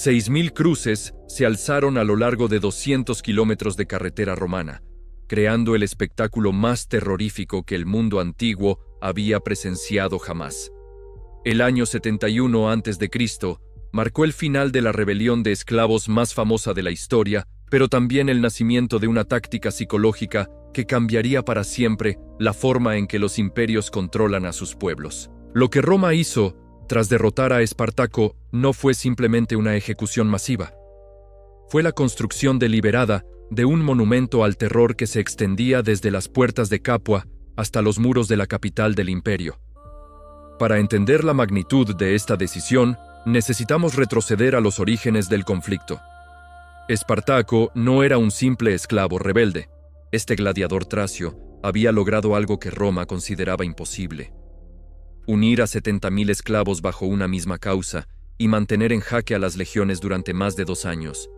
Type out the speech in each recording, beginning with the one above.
6.000 cruces se alzaron a lo largo de 200 kilómetros de carretera romana, creando el espectáculo más terrorífico que el mundo antiguo había presenciado jamás. El año 71 a.C. marcó el final de la rebelión de esclavos más famosa de la historia, pero también el nacimiento de una táctica psicológica que cambiaría para siempre la forma en que los imperios controlan a sus pueblos. Lo que Roma hizo tras derrotar a Espartaco no fue simplemente una ejecución masiva. Fue la construcción deliberada de un monumento al terror que se extendía desde las puertas de Capua hasta los muros de la capital del imperio. Para entender la magnitud de esta decisión, necesitamos retroceder a los orígenes del conflicto. Espartaco no era un simple esclavo rebelde. Este gladiador tracio había logrado algo que Roma consideraba imposible: unir a 70.000 esclavos bajo una misma causa y mantener en jaque a las legiones durante más de 2 años.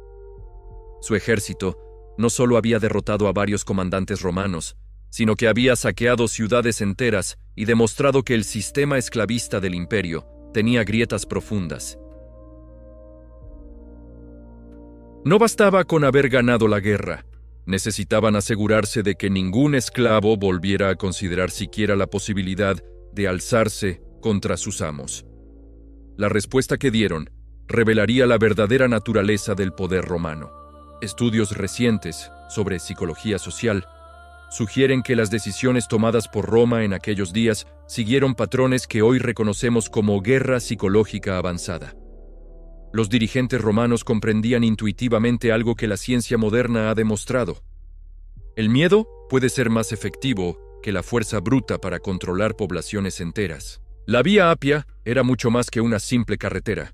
Su ejército no solo había derrotado a varios comandantes romanos, sino que había saqueado ciudades enteras y demostrado que el sistema esclavista del imperio tenía grietas profundas. No bastaba con haber ganado la guerra. Necesitaban asegurarse de que ningún esclavo volviera a considerar siquiera la posibilidad de alzarse contra sus amos. La respuesta que dieron revelaría la verdadera naturaleza del poder romano. Estudios recientes sobre psicología social sugieren que las decisiones tomadas por Roma en aquellos días siguieron patrones que hoy reconocemos como guerra psicológica avanzada. Los dirigentes romanos comprendían intuitivamente algo que la ciencia moderna ha demostrado: el miedo puede ser más efectivo que la fuerza bruta para controlar poblaciones enteras. La Vía Apia era mucho más que una simple carretera.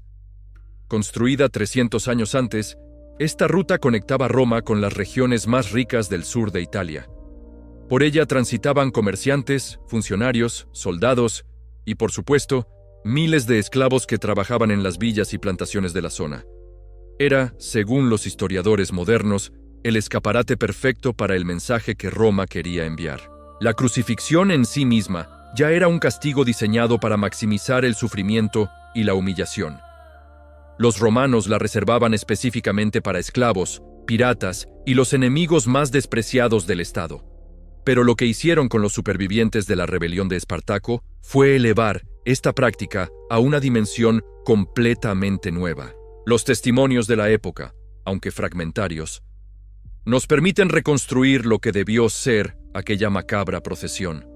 Construida 300 años antes, esta ruta conectaba Roma con las regiones más ricas del sur de Italia. Por ella transitaban comerciantes, funcionarios, soldados y, por supuesto, miles de esclavos que trabajaban en las villas y plantaciones de la zona. Era, según los historiadores modernos, el escaparate perfecto para el mensaje que Roma quería enviar. La crucifixión en sí misma ya era un castigo diseñado para maximizar el sufrimiento y la humillación. Los romanos la reservaban específicamente para esclavos, piratas y los enemigos más despreciados del Estado. Pero lo que hicieron con los supervivientes de la rebelión de Espartaco fue elevar esta práctica a una dimensión completamente nueva. Los testimonios de la época, aunque fragmentarios, nos permiten reconstruir lo que debió ser aquella macabra procesión.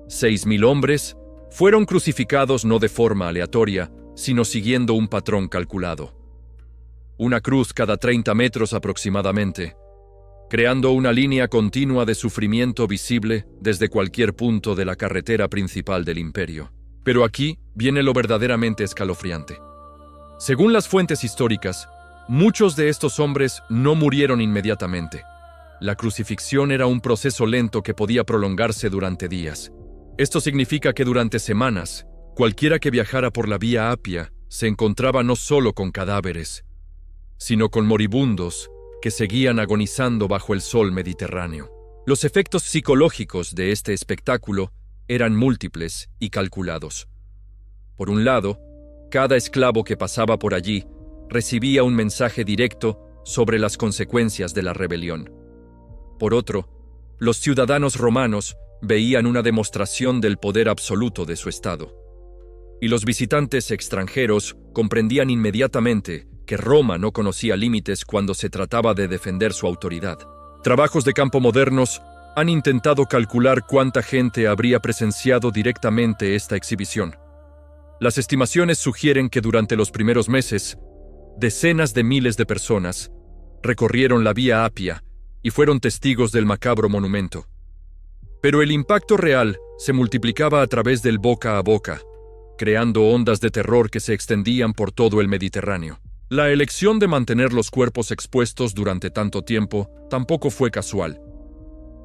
6.000 hombres fueron crucificados no de forma aleatoria, sino siguiendo un patrón calculado. Una cruz cada 30 metros aproximadamente, creando una línea continua de sufrimiento visible desde cualquier punto de la carretera principal del imperio. Pero aquí viene lo verdaderamente escalofriante. Según las fuentes históricas, muchos de estos hombres no murieron inmediatamente. La crucifixión era un proceso lento que podía prolongarse durante días. Esto significa que durante semanas, cualquiera que viajara por la Vía Apia se encontraba no solo con cadáveres, sino con moribundos que seguían agonizando bajo el sol mediterráneo. Los efectos psicológicos de este espectáculo eran múltiples y calculados. Por un lado, cada esclavo que pasaba por allí recibía un mensaje directo sobre las consecuencias de la rebelión. Por otro, los ciudadanos romanos veían una demostración del poder absoluto de su Estado. Y los visitantes extranjeros comprendían inmediatamente que Roma no conocía límites cuando se trataba de defender su autoridad. Trabajos de campo modernos han intentado calcular cuánta gente habría presenciado directamente esta exhibición. Las estimaciones sugieren que durante los primeros meses, decenas de miles de personas recorrieron la Vía Apia y fueron testigos del macabro monumento. Pero el impacto real se multiplicaba a través del boca a boca, creando ondas de terror que se extendían por todo el Mediterráneo. La elección de mantener los cuerpos expuestos durante tanto tiempo tampoco fue casual.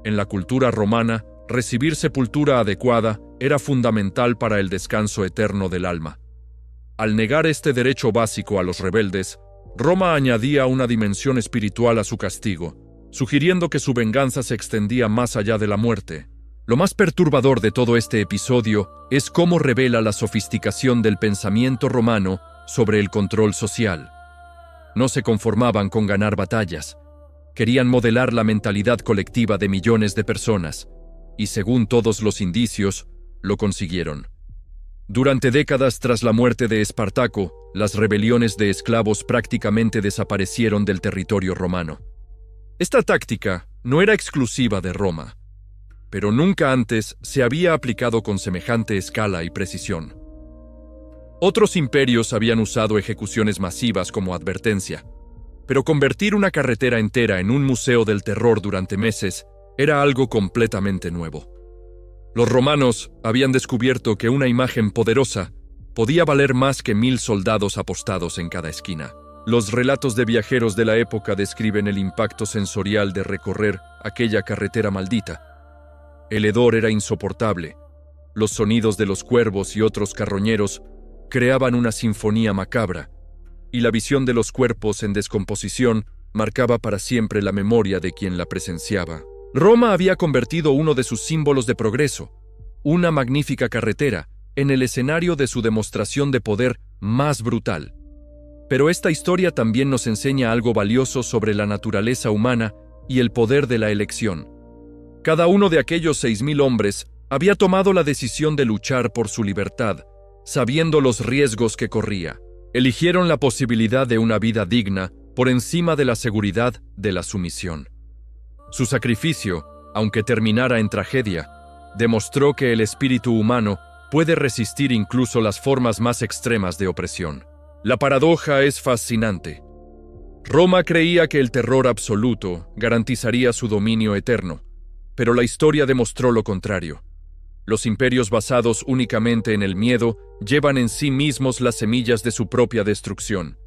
En la cultura romana, recibir sepultura adecuada era fundamental para el descanso eterno del alma. Al negar este derecho básico a los rebeldes, Roma añadía una dimensión espiritual a su castigo, sugiriendo que su venganza se extendía más allá de la muerte. Lo más perturbador de todo este episodio es cómo revela la sofisticación del pensamiento romano sobre el control social. no se conformaban con ganar batallas. Querían modelar la mentalidad colectiva de millones de personas, y según todos los indicios, lo consiguieron. Durante décadas tras la muerte de Espartaco, las rebeliones de esclavos prácticamente desaparecieron del territorio romano. Esta táctica no era exclusiva de Roma, pero nunca antes se había aplicado con semejante escala y precisión. Otros imperios habían usado ejecuciones masivas como advertencia, pero convertir una carretera entera en un museo del terror durante meses era algo completamente nuevo. Los romanos habían descubierto que una imagen poderosa podía valer más que 1000 soldados apostados en cada esquina. Los relatos de viajeros de la época describen el impacto sensorial de recorrer aquella carretera maldita. El hedor era insoportable. Los sonidos de los cuervos y otros carroñeros creaban una sinfonía macabra, y la visión de los cuerpos en descomposición marcaba para siempre la memoria de quien la presenciaba. Roma había convertido uno de sus símbolos de progreso, una magnífica carretera, en el escenario de su demostración de poder más brutal. Pero esta historia también nos enseña algo valioso sobre la naturaleza humana y el poder de la elección. Cada uno de aquellos 6000 hombres había tomado la decisión de luchar por su libertad, sabiendo los riesgos que corría. Eligieron la posibilidad de una vida digna por encima de la seguridad de la sumisión. Su sacrificio, aunque terminara en tragedia, demostró que el espíritu humano puede resistir incluso las formas más extremas de opresión. La paradoja es fascinante. Roma creía que el terror absoluto garantizaría su dominio eterno, pero la historia demostró lo contrario. Los imperios basados únicamente en el miedo llevan en sí mismos las semillas de su propia destrucción.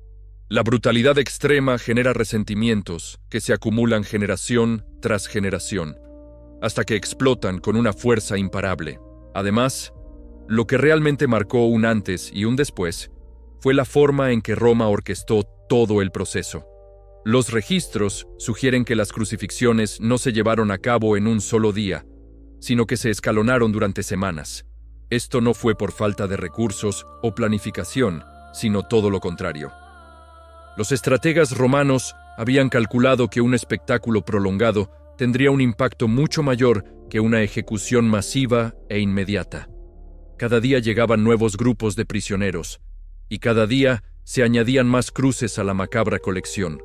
La brutalidad extrema genera resentimientos que se acumulan generación tras generación, hasta que explotan con una fuerza imparable. Además, lo que realmente marcó un antes y un después fue la forma en que Roma orquestó todo el proceso. Los registros sugieren que las crucifixiones no se llevaron a cabo en un solo día, sino que se escalonaron durante semanas. Esto no fue por falta de recursos o planificación, sino todo lo contrario. Los estrategas romanos habían calculado que un espectáculo prolongado tendría un impacto mucho mayor que una ejecución masiva e inmediata. Cada día llegaban nuevos grupos de prisioneros, y cada día se añadían más cruces a la macabra colección.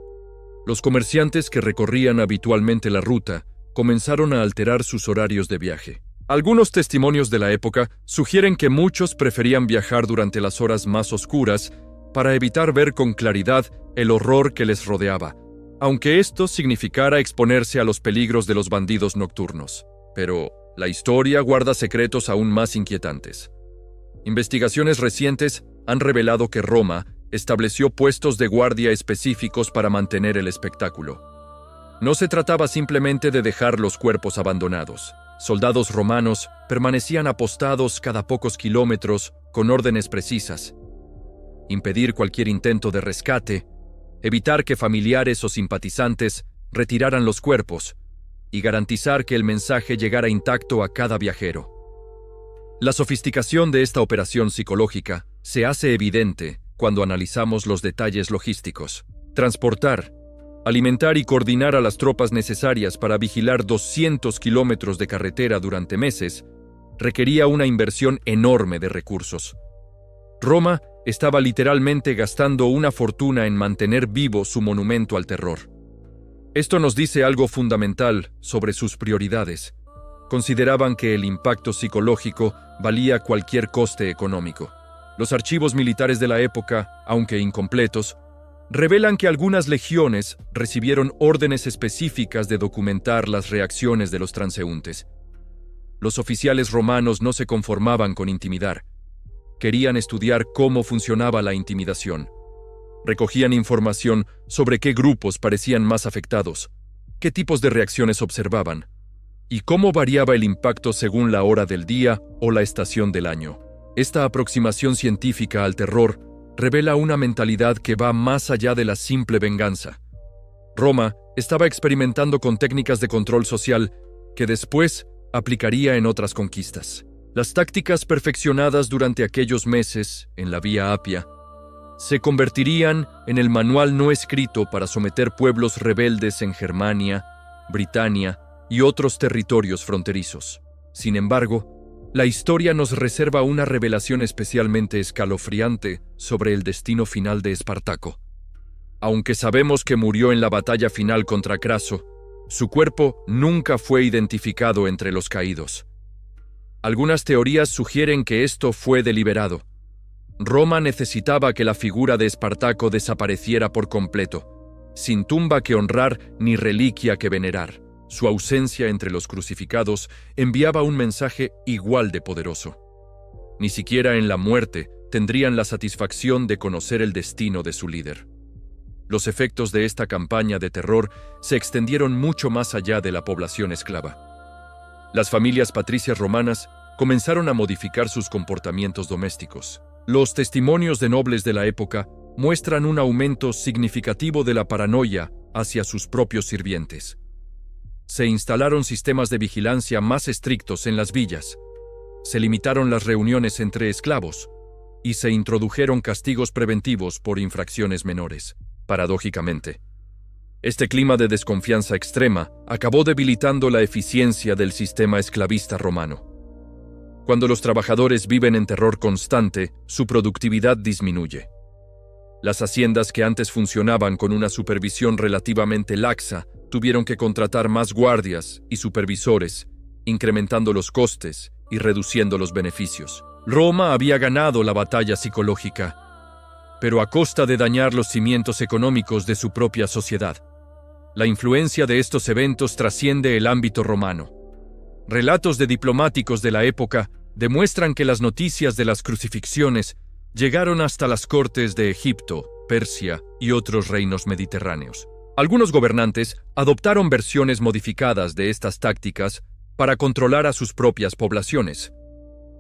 Los comerciantes que recorrían habitualmente la ruta comenzaron a alterar sus horarios de viaje. Algunos testimonios de la época sugieren que muchos preferían viajar durante las horas más oscuras para evitar ver con claridad el horror que les rodeaba, aunque esto significara exponerse a los peligros de los bandidos nocturnos. Pero la historia guarda secretos aún más inquietantes. Investigaciones recientes han revelado que Roma estableció puestos de guardia específicos para mantener el espectáculo. No se trataba simplemente de dejar los cuerpos abandonados. Soldados romanos permanecían apostados cada pocos kilómetros con órdenes precisas: impedir cualquier intento de rescate, evitar que familiares o simpatizantes retiraran los cuerpos y garantizar que el mensaje llegara intacto a cada viajero. La sofisticación de esta operación psicológica se hace evidente cuando analizamos los detalles logísticos. Transportar, alimentar y coordinar a las tropas necesarias para vigilar 200 kilómetros de carretera durante meses requería una inversión enorme de recursos. Roma estaba literalmente gastando una fortuna en mantener vivo su monumento al terror. Esto nos dice algo fundamental sobre sus prioridades. Consideraban que el impacto psicológico valía cualquier coste económico. Los archivos militares de la época, aunque incompletos, revelan que algunas legiones recibieron órdenes específicas de documentar las reacciones de los transeúntes. Los oficiales romanos no se conformaban con intimidar. Querían estudiar cómo funcionaba la intimidación. Recogían información sobre qué grupos parecían más afectados, qué tipos de reacciones observaban, y cómo variaba el impacto según la hora del día o la estación del año. Esta aproximación científica al terror revela una mentalidad que va más allá de la simple venganza. Roma estaba experimentando con técnicas de control social que después aplicaría en otras conquistas. Las tácticas perfeccionadas durante aquellos meses en la Vía Apia se convertirían en el manual no escrito para someter pueblos rebeldes en Germania, Britania y otros territorios fronterizos. Sin embargo, la historia nos reserva una revelación especialmente escalofriante sobre el destino final de Espartaco. Aunque sabemos que murió en la batalla final contra Craso, su cuerpo nunca fue identificado entre los caídos. Algunas teorías sugieren que esto fue deliberado. Roma necesitaba que la figura de Espartaco desapareciera por completo, sin tumba que honrar ni reliquia que venerar. Su ausencia entre los crucificados enviaba un mensaje igual de poderoso. Ni siquiera en la muerte tendrían la satisfacción de conocer el destino de su líder. Los efectos de esta campaña de terror se extendieron mucho más allá de la población esclava. Las familias patricias romanas comenzaron a modificar sus comportamientos domésticos. Los testimonios de nobles de la época muestran un aumento significativo de la paranoia hacia sus propios sirvientes. Se instalaron sistemas de vigilancia más estrictos en las villas, se limitaron las reuniones entre esclavos y se introdujeron castigos preventivos por infracciones menores. Paradójicamente, este clima de desconfianza extrema acabó debilitando la eficiencia del sistema esclavista romano. Cuando los trabajadores viven en terror constante, su productividad disminuye. Las haciendas que antes funcionaban con una supervisión relativamente laxa tuvieron que contratar más guardias y supervisores, incrementando los costes y reduciendo los beneficios. Roma había ganado la batalla psicológica, pero a costa de dañar los cimientos económicos de su propia sociedad. La influencia de estos eventos trasciende el ámbito romano. Relatos de diplomáticos de la época demuestran que las noticias de las crucifixiones llegaron hasta las cortes de Egipto, Persia y otros reinos mediterráneos. Algunos gobernantes adoptaron versiones modificadas de estas tácticas para controlar a sus propias poblaciones.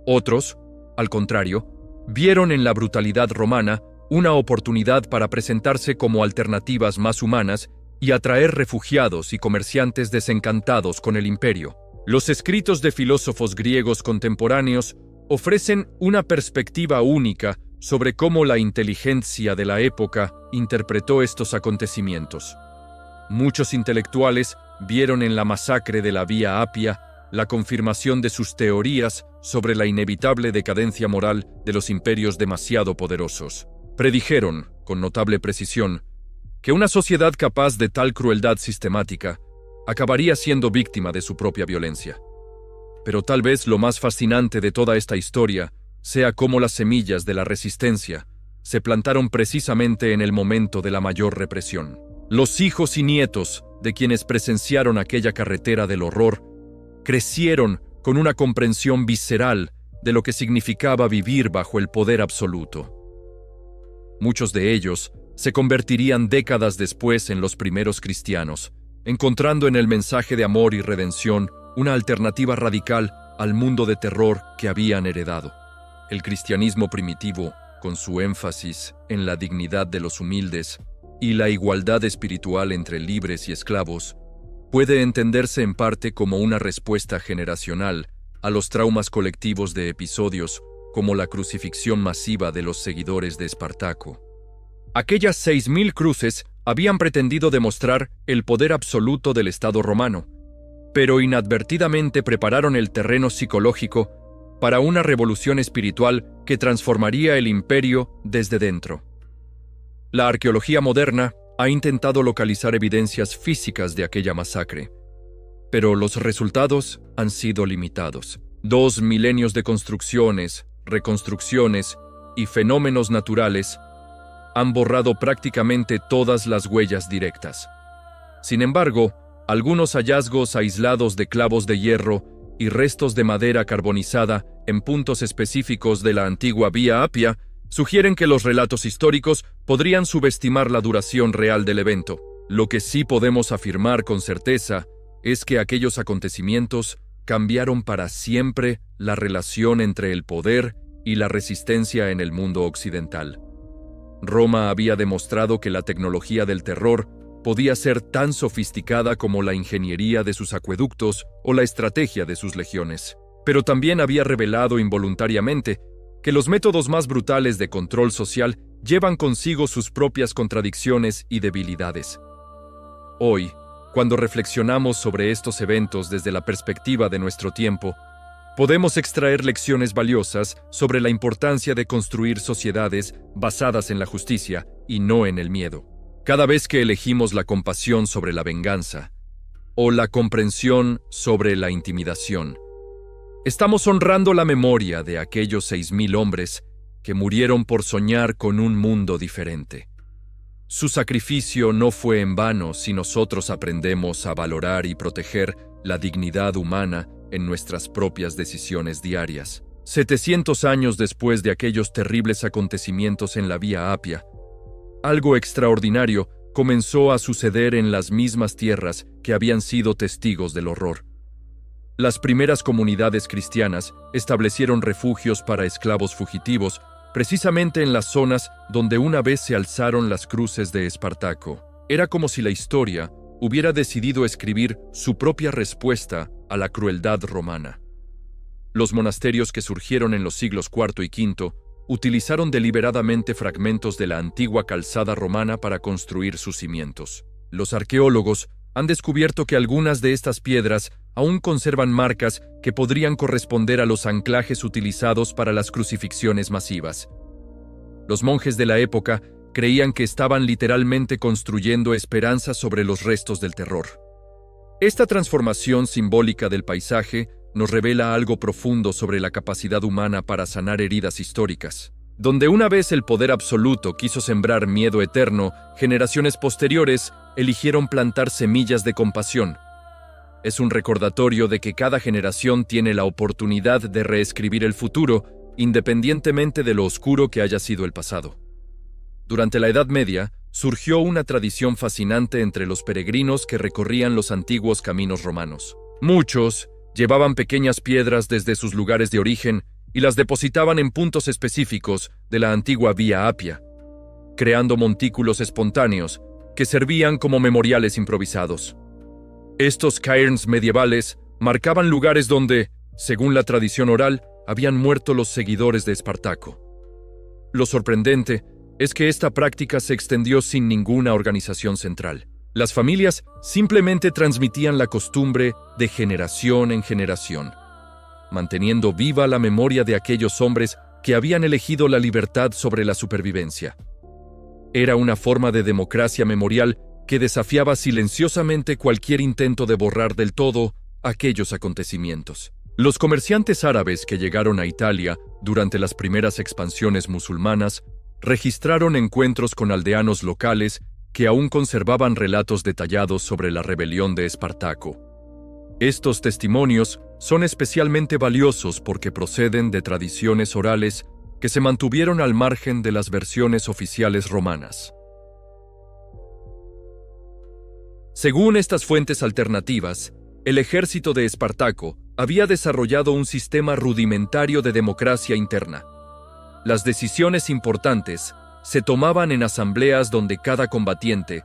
Otros, al contrario, vieron en la brutalidad romana una oportunidad para presentarse como alternativas más humanas y atraer refugiados y comerciantes desencantados con el imperio. Los escritos de filósofos griegos contemporáneos ofrecen una perspectiva única sobre cómo la inteligencia de la época interpretó estos acontecimientos. Muchos intelectuales vieron en la masacre de la Vía Apia la confirmación de sus teorías sobre la inevitable decadencia moral de los imperios demasiado poderosos. Predijeron, con notable precisión, que una sociedad capaz de tal crueldad sistemática acabaría siendo víctima de su propia violencia. Pero tal vez lo más fascinante de toda esta historia sea cómo las semillas de la resistencia se plantaron precisamente en el momento de la mayor represión. Los hijos y nietos de quienes presenciaron aquella carretera del horror crecieron con una comprensión visceral de lo que significaba vivir bajo el poder absoluto. Muchos de ellos se convertirían décadas después en los primeros cristianos, encontrando en el mensaje de amor y redención una alternativa radical al mundo de terror que habían heredado. El cristianismo primitivo, con su énfasis en la dignidad de los humildes y la igualdad espiritual entre libres y esclavos, puede entenderse en parte como una respuesta generacional a los traumas colectivos de episodios como la crucifixión masiva de los seguidores de Espartaco. Aquellas 6.000 cruces habían pretendido demostrar el poder absoluto del Estado romano, pero inadvertidamente prepararon el terreno psicológico para una revolución espiritual que transformaría el imperio desde dentro. La arqueología moderna ha intentado localizar evidencias físicas de aquella masacre, pero los resultados han sido limitados. 2 milenios de construcciones, reconstrucciones y fenómenos naturales han borrado prácticamente todas las huellas directas. Sin embargo, algunos hallazgos aislados de clavos de hierro y restos de madera carbonizada en puntos específicos de la antigua Vía Apia sugieren que los relatos históricos podrían subestimar la duración real del evento. Lo que sí podemos afirmar con certeza es que aquellos acontecimientos cambiaron para siempre la relación entre el poder y la resistencia en el mundo occidental. Roma había demostrado que la tecnología del terror podía ser tan sofisticada como la ingeniería de sus acueductos o la estrategia de sus legiones. Pero también había revelado involuntariamente que los métodos más brutales de control social llevan consigo sus propias contradicciones y debilidades. Hoy, cuando reflexionamos sobre estos eventos desde la perspectiva de nuestro tiempo, podemos extraer lecciones valiosas sobre la importancia de construir sociedades basadas en la justicia y no en el miedo. Cada vez que elegimos la compasión sobre la venganza, o la comprensión sobre la intimidación, estamos honrando la memoria de aquellos 6.000 hombres que murieron por soñar con un mundo diferente. Su sacrificio no fue en vano si nosotros aprendemos a valorar y proteger la dignidad humana en nuestras propias decisiones diarias. 700 años después de aquellos terribles acontecimientos en la Vía Apia, algo extraordinario comenzó a suceder en las mismas tierras que habían sido testigos del horror. Las primeras comunidades cristianas establecieron refugios para esclavos fugitivos precisamente en las zonas donde una vez se alzaron las cruces de Espartaco. Era como si la historia hubiera decidido escribir su propia respuesta a la crueldad romana. Los monasterios que surgieron en los siglos IV y V utilizaron deliberadamente fragmentos de la antigua calzada romana para construir sus cimientos. Los arqueólogos han descubierto que algunas de estas piedras aún conservan marcas que podrían corresponder a los anclajes utilizados para las crucifixiones masivas. Los monjes de la época creían que estaban literalmente construyendo esperanza sobre los restos del terror. Esta transformación simbólica del paisaje nos revela algo profundo sobre la capacidad humana para sanar heridas históricas. Donde una vez el poder absoluto quiso sembrar miedo eterno, generaciones posteriores eligieron plantar semillas de compasión. Es un recordatorio de que cada generación tiene la oportunidad de reescribir el futuro, independientemente de lo oscuro que haya sido el pasado. Durante la Edad Media, surgió una tradición fascinante entre los peregrinos que recorrían los antiguos caminos romanos. Muchos llevaban pequeñas piedras desde sus lugares de origen y las depositaban en puntos específicos de la antigua Vía Apia, creando montículos espontáneos que servían como memoriales improvisados. Estos cairns medievales marcaban lugares donde, según la tradición oral, habían muerto los seguidores de Espartaco. Lo sorprendente es que esta práctica se extendió sin ninguna organización central. Las familias simplemente transmitían la costumbre de generación en generación, manteniendo viva la memoria de aquellos hombres que habían elegido la libertad sobre la supervivencia. Era una forma de democracia memorial que desafiaba silenciosamente cualquier intento de borrar del todo aquellos acontecimientos. Los comerciantes árabes que llegaron a Italia durante las primeras expansiones musulmanas registraron encuentros con aldeanos locales que aún conservaban relatos detallados sobre la rebelión de Espartaco. Estos testimonios son especialmente valiosos porque proceden de tradiciones orales que se mantuvieron al margen de las versiones oficiales romanas. Según estas fuentes alternativas, el ejército de Espartaco había desarrollado un sistema rudimentario de democracia interna. Las decisiones importantes se tomaban en asambleas donde cada combatiente,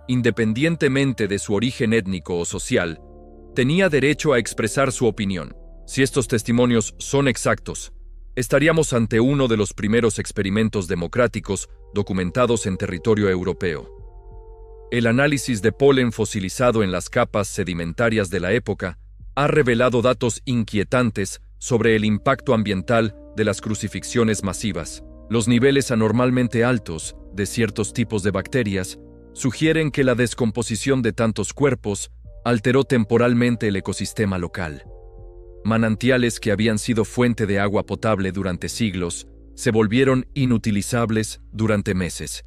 independientemente de su origen étnico o social, tenía derecho a expresar su opinión. Si estos testimonios son exactos, estaríamos ante uno de los primeros experimentos democráticos documentados en territorio europeo. El análisis de polen fosilizado en las capas sedimentarias de la época ha revelado datos inquietantes sobre el impacto ambiental de las crucifixiones masivas. Los niveles anormalmente altos de ciertos tipos de bacterias sugieren que la descomposición de tantos cuerpos alteró temporalmente el ecosistema local. Manantiales que habían sido fuente de agua potable durante siglos se volvieron inutilizables durante meses.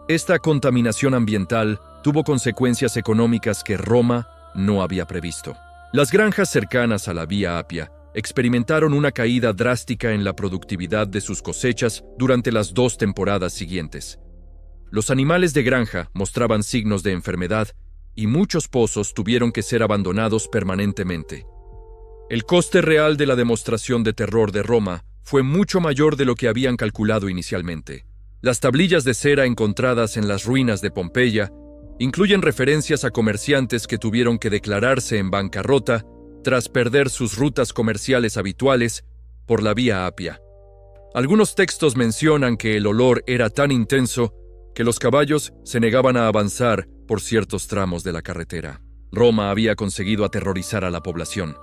Esta contaminación ambiental tuvo consecuencias económicas que Roma no había previsto. Las granjas cercanas a la Vía Apia experimentaron una caída drástica en la productividad de sus cosechas durante las 2 temporadas siguientes. Los animales de granja mostraban signos de enfermedad y muchos pozos tuvieron que ser abandonados permanentemente. El coste real de la demostración de terror de Roma fue mucho mayor de lo que habían calculado inicialmente. Las tablillas de cera encontradas en las ruinas de Pompeya incluyen referencias a comerciantes que tuvieron que declararse en bancarrota tras perder sus rutas comerciales habituales por la Vía Apia. Algunos textos mencionan que el olor era tan intenso que los caballos se negaban a avanzar por ciertos tramos de la carretera. Roma había conseguido aterrorizar a la población,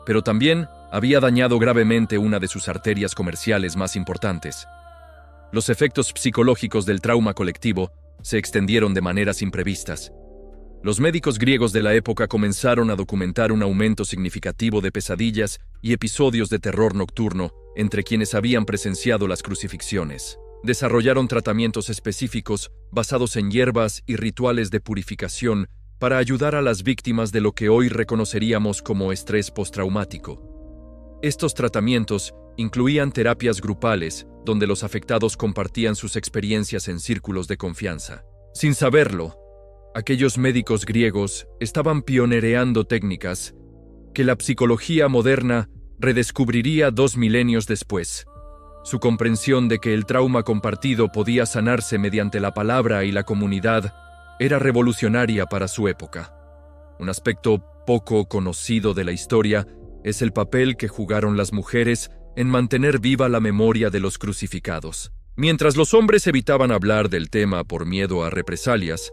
pero también había dañado gravemente una de sus arterias comerciales más importantes. Los efectos psicológicos del trauma colectivo se extendieron de maneras imprevistas. Los médicos griegos de la época comenzaron a documentar un aumento significativo de pesadillas y episodios de terror nocturno entre quienes habían presenciado las crucifixiones. Desarrollaron tratamientos específicos basados en hierbas y rituales de purificación para ayudar a las víctimas de lo que hoy reconoceríamos como estrés postraumático. Estos tratamientos incluían terapias grupales, donde los afectados compartían sus experiencias en círculos de confianza. Sin saberlo, aquellos médicos griegos estaban pionereando técnicas que la psicología moderna redescubriría 2 milenios después. Su comprensión de que el trauma compartido podía sanarse mediante la palabra y la comunidad era revolucionaria para su época. Un aspecto poco conocido de la historia es el papel que jugaron las mujeres en mantener viva la memoria de los crucificados. Mientras los hombres evitaban hablar del tema por miedo a represalias,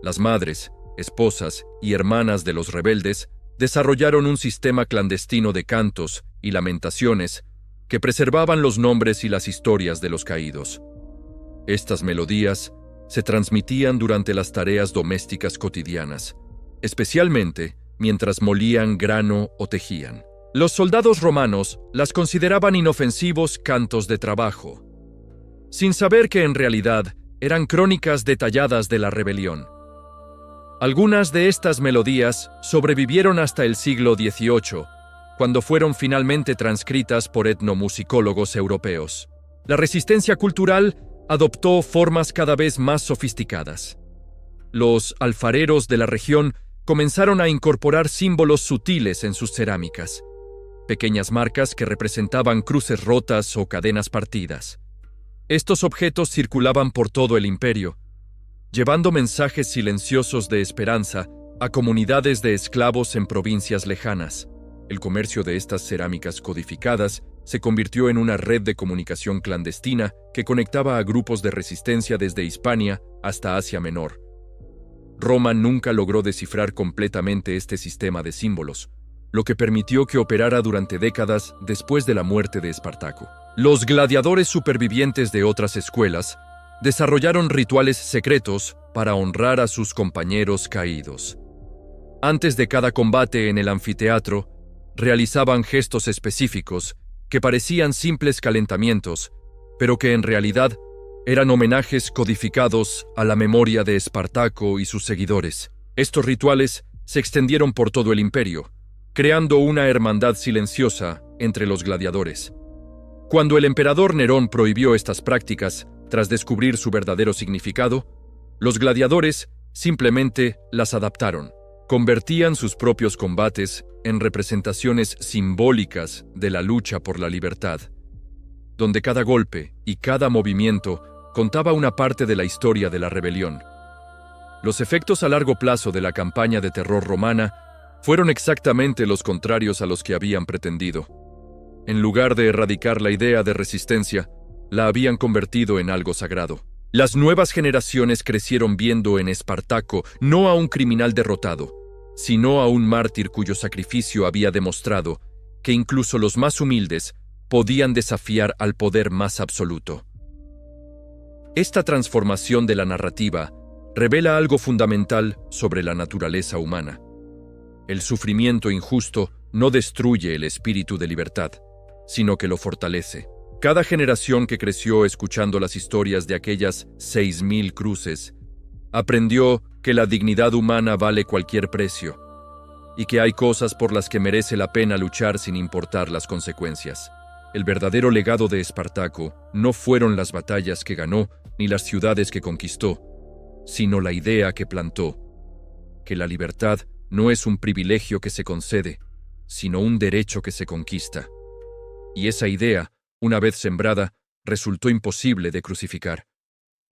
las madres, esposas y hermanas de los rebeldes desarrollaron un sistema clandestino de cantos y lamentaciones que preservaban los nombres y las historias de los caídos. Estas melodías se transmitían durante las tareas domésticas cotidianas, especialmente mientras molían grano o tejían. Los soldados romanos las consideraban inofensivos cantos de trabajo, sin saber que en realidad eran crónicas detalladas de la rebelión. Algunas de estas melodías sobrevivieron hasta el siglo XVIII, cuando fueron finalmente transcritas por etnomusicólogos europeos. La resistencia cultural adoptó formas cada vez más sofisticadas. Los alfareros de la región comenzaron a incorporar símbolos sutiles en sus cerámicas, pequeñas marcas que representaban cruces rotas o cadenas partidas. Estos objetos circulaban por todo el imperio, llevando mensajes silenciosos de esperanza a comunidades de esclavos en provincias lejanas. El comercio de estas cerámicas codificadas se convirtió en una red de comunicación clandestina que conectaba a grupos de resistencia desde Hispania hasta Asia Menor. Roma nunca logró descifrar completamente este sistema de símbolos, lo que permitió que operara durante décadas después de la muerte de Espartaco. Los gladiadores supervivientes de otras escuelas desarrollaron rituales secretos para honrar a sus compañeros caídos. Antes de cada combate en el anfiteatro, realizaban gestos específicos que parecían simples calentamientos, pero que en realidad eran homenajes codificados a la memoria de Espartaco y sus seguidores. Estos rituales se extendieron por todo el imperio, creando una hermandad silenciosa entre los gladiadores. Cuando el emperador Nerón prohibió estas prácticas, tras descubrir su verdadero significado, los gladiadores simplemente las adaptaron. Convertían sus propios combates en representaciones simbólicas de la lucha por la libertad, donde cada golpe y cada movimiento contaba una parte de la historia de la rebelión. Los efectos a largo plazo de la campaña de terror romana fueron exactamente los contrarios a los que habían pretendido. En lugar de erradicar la idea de resistencia, la habían convertido en algo sagrado. Las nuevas generaciones crecieron viendo en Espartaco no a un criminal derrotado, sino a un mártir cuyo sacrificio había demostrado que incluso los más humildes podían desafiar al poder más absoluto. Esta transformación de la narrativa revela algo fundamental sobre la naturaleza humana. El sufrimiento injusto no destruye el espíritu de libertad, sino que lo fortalece. Cada generación que creció escuchando las historias de aquellas 6.000 cruces aprendió que la dignidad humana vale cualquier precio y que hay cosas por las que merece la pena luchar sin importar las consecuencias. El verdadero legado de Espartaco no fueron las batallas que ganó ni las ciudades que conquistó, sino la idea que plantó, que la libertad no es un privilegio que se concede, sino un derecho que se conquista. Y esa idea, una vez sembrada, resultó imposible de crucificar.